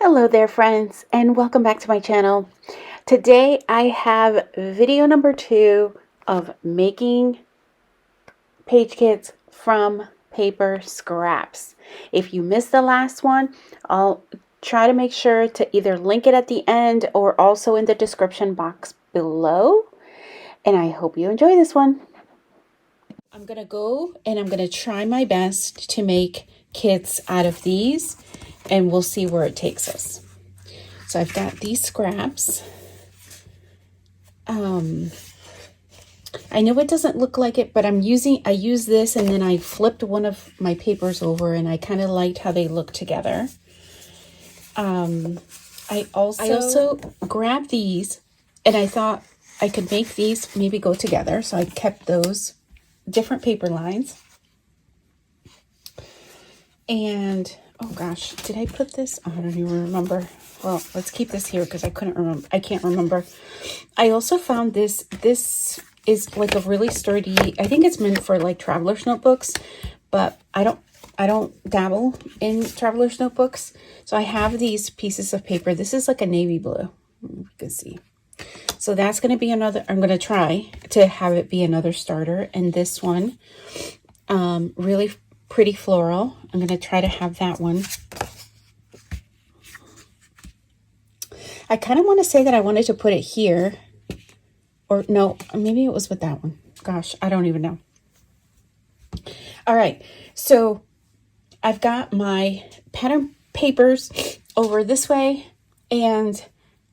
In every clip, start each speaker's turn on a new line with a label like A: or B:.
A: Hello there friends, and welcome back to my channel. Today I have video number 2 of making page kits from paper scraps. If you missed the last one, I'll try to make sure to either link it at the end or also in the description box below. And I hope you enjoy this one. I'm gonna go and I'm gonna try my best to make kits out of these, and we'll see where it takes us. So I've got these scraps. I know it doesn't look like it, but I use this and then I flipped one of my papers over and I kind of liked how they look together. I also grabbed these and I thought I could make these maybe go together. So I kept those different paper lines. And oh gosh, did I put this? Oh, I don't even remember. Well, let's keep this here because I can't remember. I also found this is like a really sturdy, I think it's meant for like traveler's notebooks, but I don't dabble in traveler's notebooks. So I have these pieces of paper. This is like a navy blue, you can see. So that's going to be another, I'm going to try to have it be another starter. And this one, really pretty floral. I'm going to try to have that one. I kind of want to say that I wanted to put it here, or no, maybe it was with that one. Gosh, I don't even know. All right, so I've got my pattern papers over this way, and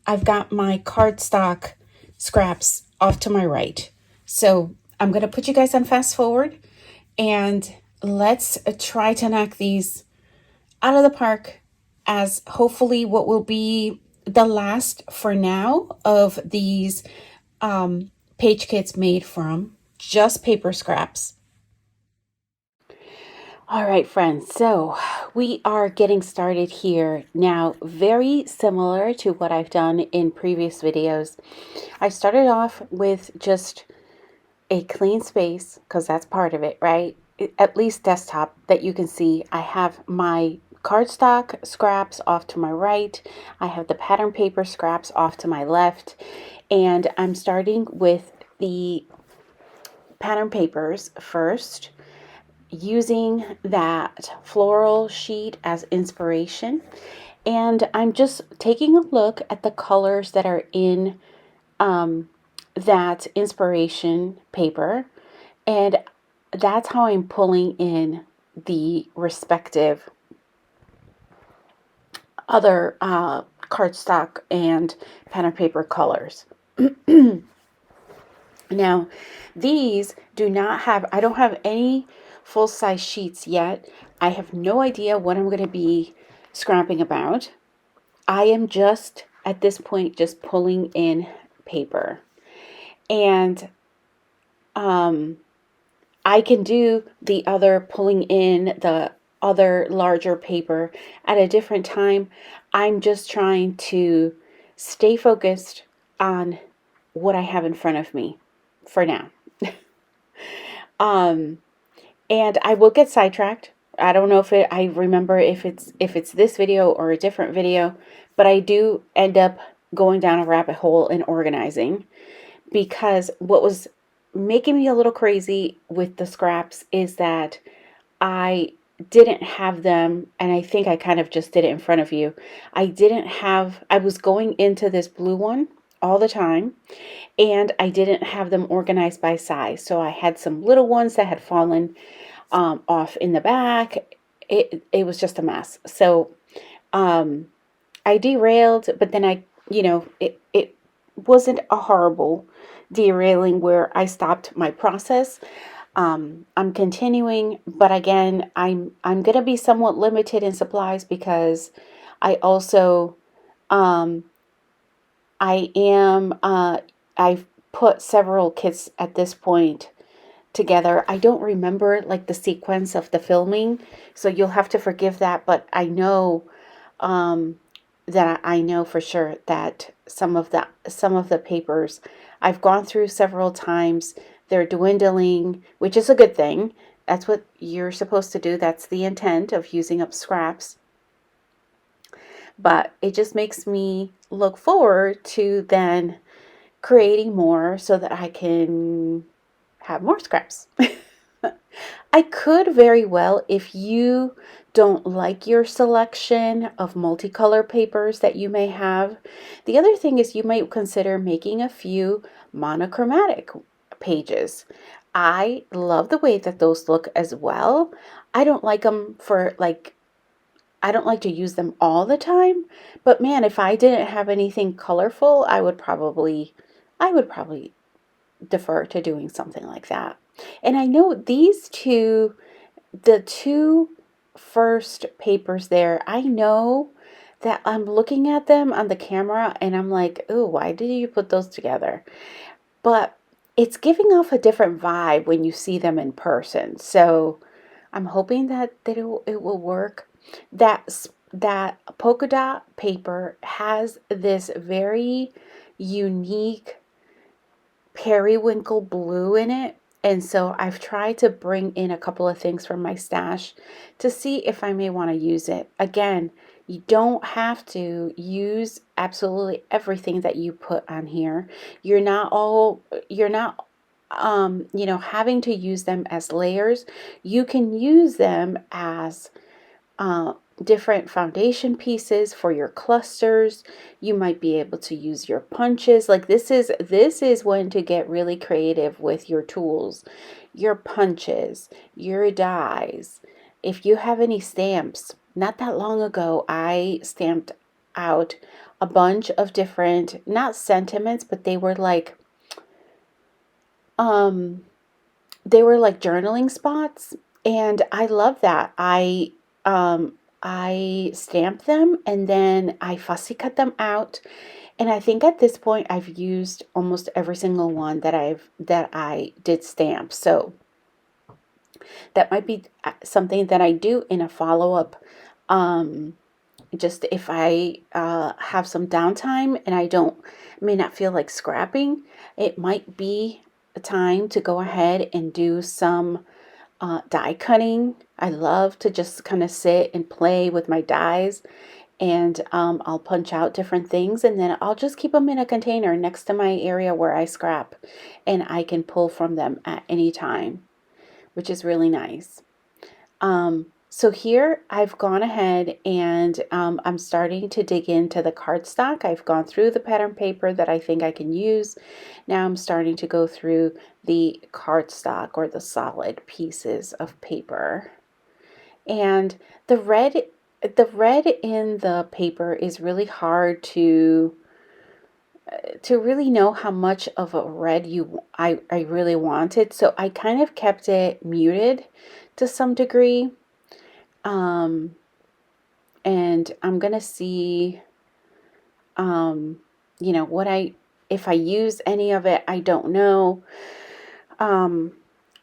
A: I've got my cardstock scraps off to my right. So I'm going to put you guys on fast forward, and let's try to knock these out of the park as hopefully what will be the last for now of these page kits made from just paper scraps. All right, friends, so we are getting started here now. Very similar to what I've done in previous videos. I started off with just a clean space because that's part of it, right? At least desktop that you can see. I have my cardstock scraps off to my right. I have the pattern paper scraps off to my left. And I'm starting with the pattern papers first, using that floral sheet as inspiration. And I'm just taking a look at the colors that are in that inspiration paper. And that's how I'm pulling in the respective other cardstock and pattern paper colors. Now, these do not have, I don't have any full-size sheets yet. I have no idea what I'm going to be scrapping about. I am just, at this point, just pulling in paper. And I can do the other pulling in the other larger paper at a different time. I'm just trying to stay focused on what I have in front of me for now. And I will get sidetracked. I don't know if I remember if it's this video or a different video, but I do end up going down a rabbit hole in organizing, because what was making me a little crazy with the scraps is that I didn't have them, and I think I kind of just did it in front of you. I was going into this blue one all the time, and I didn't have them organized by size. So I had some little ones that had fallen off in the back. It was just a mess. So I derailed, but then it wasn't a horrible derailing where I stopped my process. I'm continuing, but again, I'm going to be somewhat limited in supplies because I also I've put several kits at this point together. I don't remember like the sequence of the filming, so you'll have to forgive that, but I know that I know for sure that some of the papers I've gone through several times. They're dwindling, which is a good thing. That's what you're supposed to do. That's the intent of using up scraps. but it just makes me look forward to then creating more so that I can have more scraps. I could very well, if you don't like your selection of multicolor papers that you may have, the other thing is you might consider making a few monochromatic pages. I love the way that those look as well. I don't like them for like, I don't like to use them all the time, but man, if I didn't have anything colorful, I would probably defer to doing something like that. And I know these two, the two first papers there, I know that I'm looking at them on the camera and I'm like, oh, why did you put those together? But it's giving off a different vibe when you see them in person. So I'm hoping that it will work. That polka dot paper has this very unique periwinkle blue in it. And so I've tried to bring in a couple of things from my stash to see if I may want to use it. Again, you don't have to use absolutely everything that you put on here. You're not having to use them as layers. You can use them as uh, different foundation pieces for your clusters. You might be able to use your punches. Like this is when to get really creative with your tools, your punches, your dies. If you have any stamps, not that long ago I stamped out a bunch of different, not sentiments, but um they were like journaling spots, and I love that. I stamp them and then I fussy cut them out, and I think at this point I've used almost every single one that I did stamp. So that might be something that I do in a follow-up, um just if I have some downtime and may not feel like scrapping, it might be a time to go ahead and do some die cutting. I love to just kind of sit and play with my dies, and I'll punch out different things and then I'll just keep them in a container next to my area where I scrap, and I can pull from them at any time, which is really nice. So here I've gone ahead and I'm starting to dig into the cardstock. I've gone through the pattern paper that I think I can use. Now I'm starting to go through the cardstock or the solid pieces of paper. And the red in the paper is really hard to really know how much of a red I really wanted. So I kind of kept it muted to some degree. Um, and I'm gonna see, um, if I use any of it, I don't know. Um,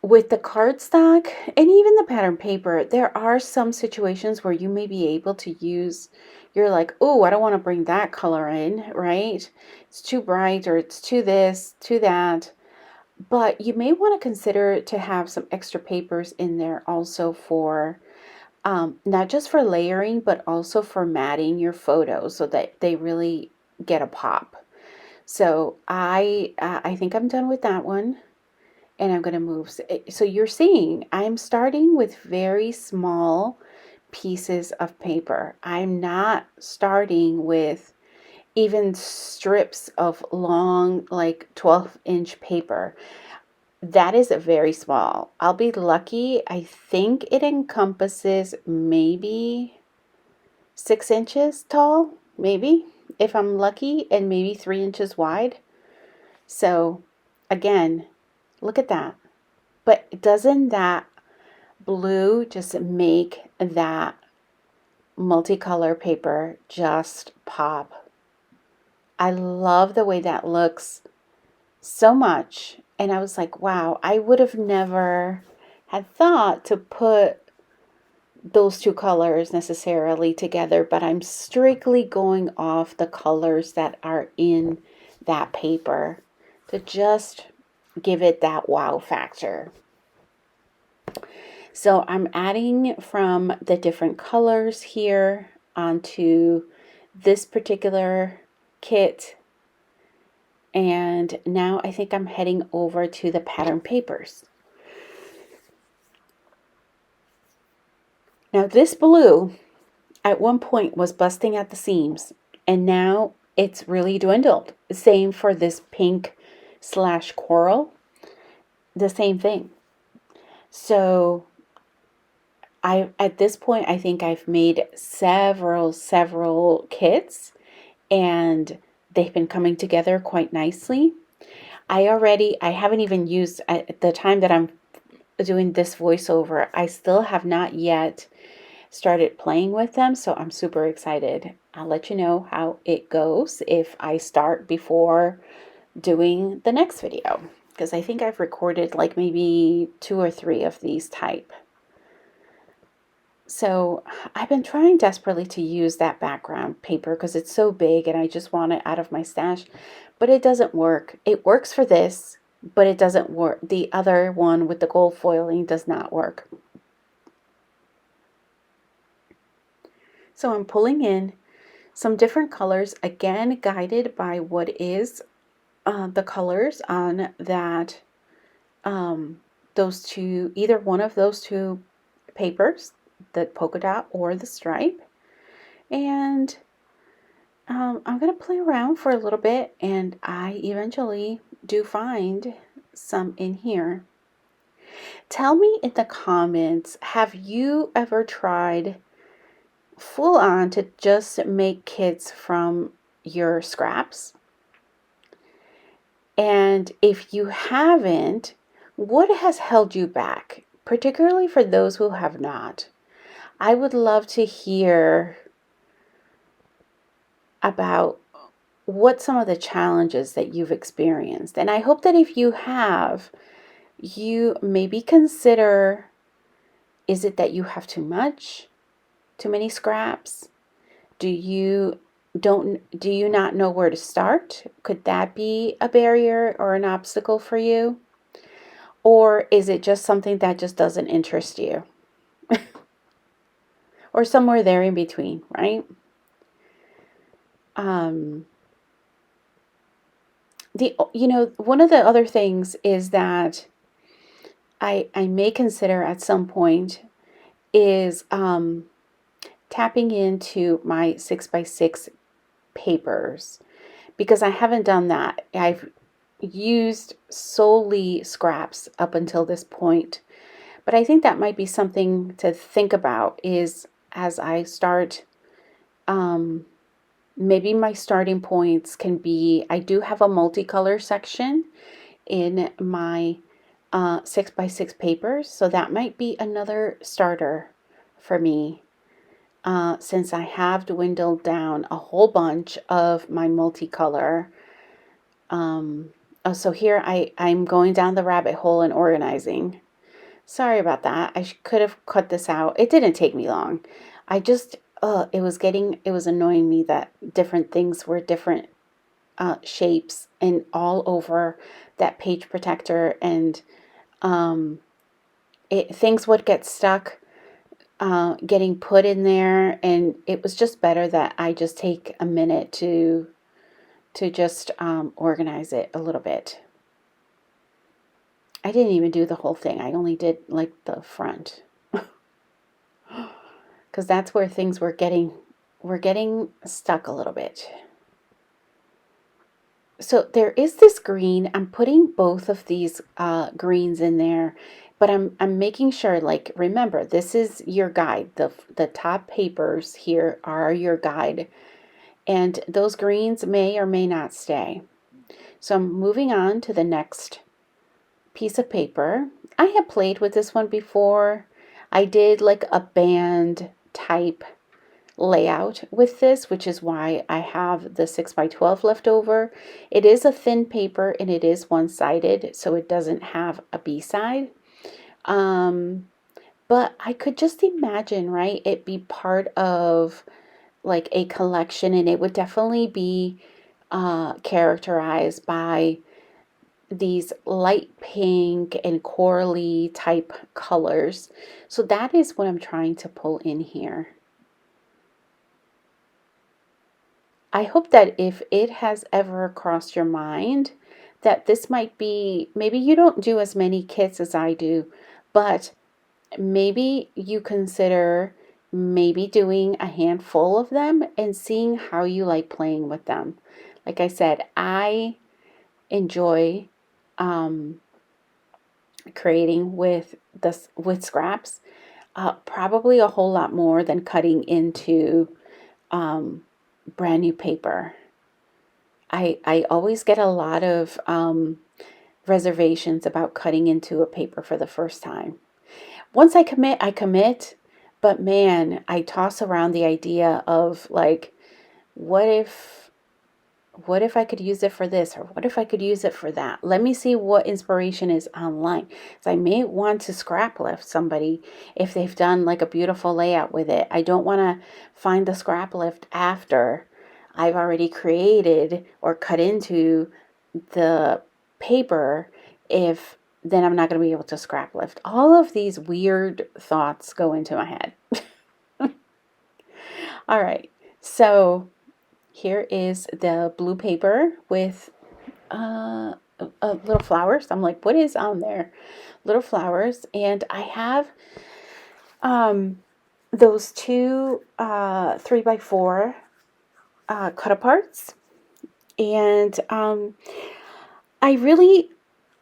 A: with the cardstock and even the pattern paper, there are some situations where you may be able to use, you're like, oh, I don't want to bring that color in, right? It's too bright, or it's too this, too that. But you may want to consider to have some extra papers in there also for not just for layering, but also for matting your photos so that they really get a pop. So I think I'm done with that one, and I'm going to move. So you're seeing I'm starting with very small pieces of paper. I'm not starting with even strips of long, like 12-inch paper. That is very small. I'll be lucky. I think it encompasses maybe 6 inches tall, maybe, if I'm lucky, and maybe 3 inches wide. So, again, look at that. But doesn't that blue just make that multicolor paper just pop? I love the way that looks so much. And I was like, wow, I would have never had thought to put those two colors necessarily together, but I'm strictly going off the colors that are in that paper to just give it that wow factor. So I'm adding from the different colors here onto this particular kit, and now I think I'm heading over to the pattern papers. Now this blue at one point was busting at the seams, and now it's really dwindled. Same for this pink slash coral, the same thing. So at this point, I think I've made several kits, and they've been coming together quite nicely. I haven't even used, at the time that I'm doing this voiceover, I still have not yet started playing with them, so I'm super excited. I'll let you know how it goes if I start before doing the next video, because I think I've recorded like maybe 2 or 3 of these type. So I've been trying desperately to use that background paper because it's so big and I just want it out of my stash, but it doesn't work. It works for this, but it doesn't work. The other one with the gold foiling does not work. So I'm pulling in some different colors, again guided by what is the colors on that those two, either one of those two papers, the polka dot or the stripe. And I'm going to play around for a little bit, and I eventually do find some in here. Tell me in the comments, have you ever tried full on to just make kits from your scraps? And if you haven't, what has held you back, particularly for those who have not? I would love to hear about what some of the challenges that you've experienced. And I hope that if you have, you maybe consider, is it that you have too many scraps? Do you not know where to start? Could that be a barrier or an obstacle for you? Or is it just something that just doesn't interest you? Or somewhere there in between, right? One of the other things is that I may consider at some point is tapping into my 6x6 papers, because I haven't done that. I've used solely scraps up until this point, but I think that might be something to think about, is as I start, maybe my starting points can be, I do have a multicolor section in my 6x6 papers, so that might be another starter for me, since I have dwindled down a whole bunch of my multicolor. So here I'm going down the rabbit hole in organizing. Sorry about that. I could have cut this out. It didn't take me long. I just, it was annoying me that different things were different shapes and all over that page protector, and things would get stuck getting put in there, and it was just better that I just take a minute to just organize it a little bit. I didn't even do the whole thing. I only did like the front, because that's where things were getting stuck a little bit. So there is this green. I'm putting both of these greens in there, but I'm making sure, like, remember, this is your guide. The top papers here are your guide, and those greens may or may not stay. So I'm moving on to the next piece of paper. I have played with this one before. I did like a band type layout with this, which is why I have the 6x12 left over. It is a thin paper and it is one-sided, so it doesn't have a B-side. But I could just imagine, right, it be part of like a collection, and it would definitely be characterized by these light pink and corally type colors. So that is what I'm trying to pull in here. I hope that if it has ever crossed your mind that this might be, maybe you don't do as many kits as I do, but maybe you consider maybe doing a handful of them and seeing how you like playing with them. Like I said, I enjoy um, creating with scraps, probably a whole lot more than cutting into um, brand new paper. I always get a lot of reservations about cutting into a paper for the first time. Once I commit, I commit. But man, I toss around the idea of like, what if what if I could use it for this, or what if I could use it for that? Let me see what inspiration is online. So I may want to scrap lift somebody if they've done like a beautiful layout with it. I don't want to find the scrap lift after I've already created or cut into the paper, if then I'm not going to be able to scrap lift. All of these weird thoughts go into my head. All right. So here is the blue paper with little flowers. I'm like, what is on there? Little flowers. And I have those two 3x4 cut aparts. And I really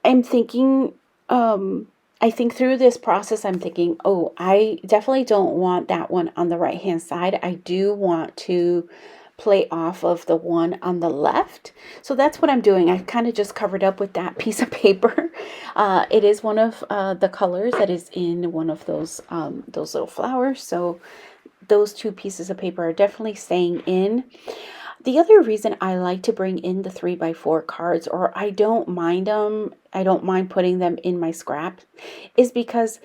A: am thinking, I think through this process, I'm thinking, oh, I definitely don't want that one on the right hand side. I do want to play off of the one on the left. So that's what I'm doing. I've kind of just covered up with that piece of paper. It is one of the colors that is in one of those little flowers. So those two pieces of paper are definitely staying in. The other reason I like to bring in the 3x4 cards, or I don't mind them, I don't mind putting them in my scrap, is because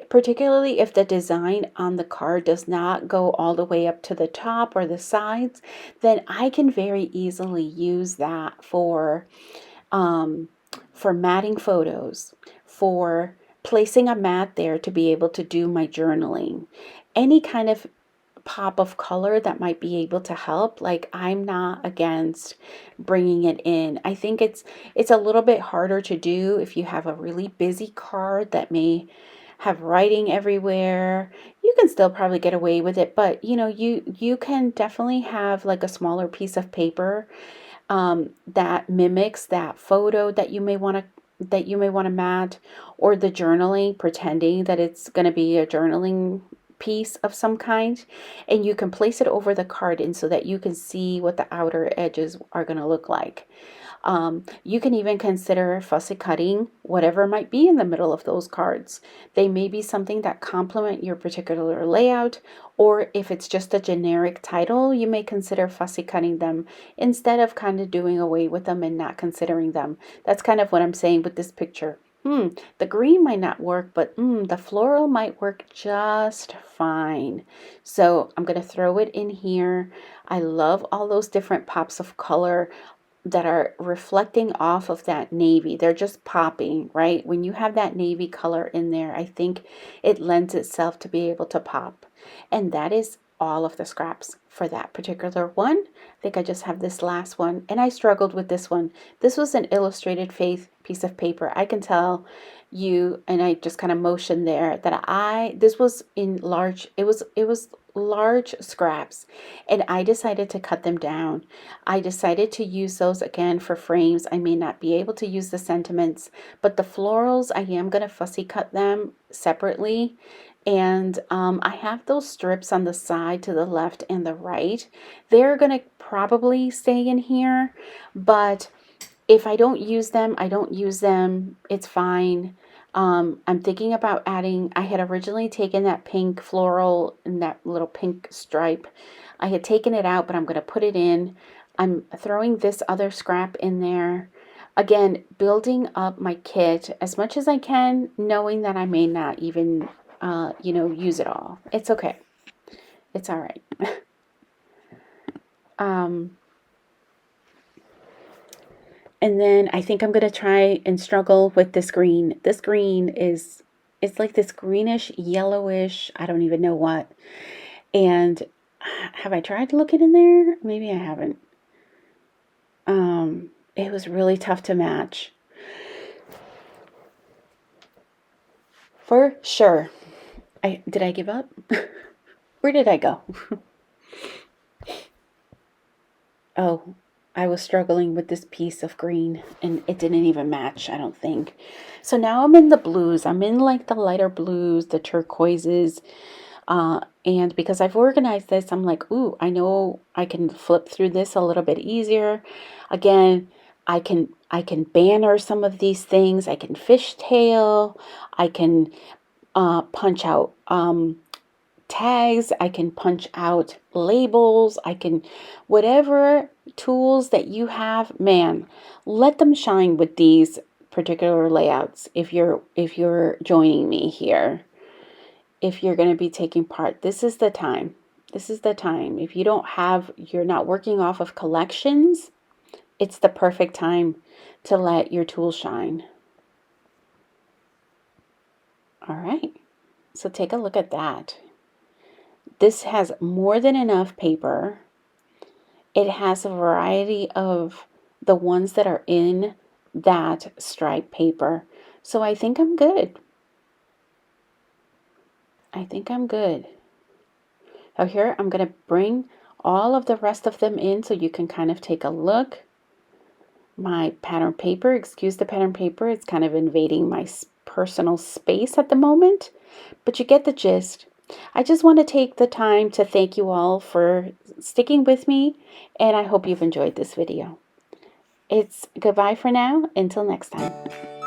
A: particularly if the design on the card does not go all the way up to the top or the sides, then I can very easily use that for matting photos, for placing a mat there to be able to do my journaling, any kind of pop of color that might be able to help. Like, I'm not against bringing it in. I think it's a little bit harder to do if you have a really busy card that may have writing everywhere. You can still probably get away with it, but you can definitely have like a smaller piece of paper that mimics that photo that you may want to mat, or the journaling, pretending that it's going to be a journaling piece of some kind, and you can place it over the card and so that you can see what the outer edges are going to look like. You can even consider fussy cutting whatever might be in the middle of those cards. They may be something that complement your particular layout, or if it's just a generic title, you may consider fussy cutting them instead of kind of doing away with them and not considering them. That's kind of what I'm saying with this picture. The green might not work, but the floral might work just fine. So I'm going to throw it in here. I love all those different pops of color that are reflecting off of that navy. They're just popping, right? When you have that navy color in there, I think it lends itself to be able to pop. And that is all of the scraps for that particular one. I think I just have this last one, and I struggled with this one. This was an illustrated faith piece of paper. I can tell you, and I just kind of motioned there that this was in large, it was large scraps, and I decided to cut them down. I decided to use those again for frames. I may not be able to use the sentiments, but the florals, I am going to fussy cut them separately. And I have those strips on the side to the left and the right. They're going to probably stay in here, but if I don't use them, I don't use them. It's fine. I'm thinking about adding, I had originally taken that pink floral and that little pink stripe. I had taken it out, but I'm going to put it in. I'm throwing this other scrap in there. Again, building up my kit as much as I can, knowing that I may not even, use it all. It's okay. It's all right. And then I think I'm going to try and struggle with this green. This green it's like this greenish, yellowish, I don't even know what. And Have I tried looking in there? Maybe I haven't. It was really tough to match. For sure. Did I give up? Where did I go? Oh, I was struggling with this piece of green and it didn't even match, I don't think. So now I'm in the blues. I'm in like the lighter blues, the turquoises. And because I've organized this, I'm like, ooh, I know I can flip through this a little bit easier. Again, I can banner some of these things. I can fishtail. I can punch out tags. I can punch out labels. I can, whatever tools that you have, man, let them shine with these particular layouts. If you're joining me here, if you're going to be taking part, this is the time. This is the time. If you're not working off of collections, it's the perfect time to let your tool shine. All right. So take a look at that. This has more than enough paper. It has a variety of the ones that are in that stripe paper. So I think I'm good. I think I'm good. Now here I'm going to bring all of the rest of them in so you can kind of take a look. My pattern paper, excuse the pattern paper, it's kind of invading my personal space at the moment, but you get the gist. I just want to take the time to thank you all for sticking with me, and I hope you've enjoyed this video. It's goodbye for now, until next time.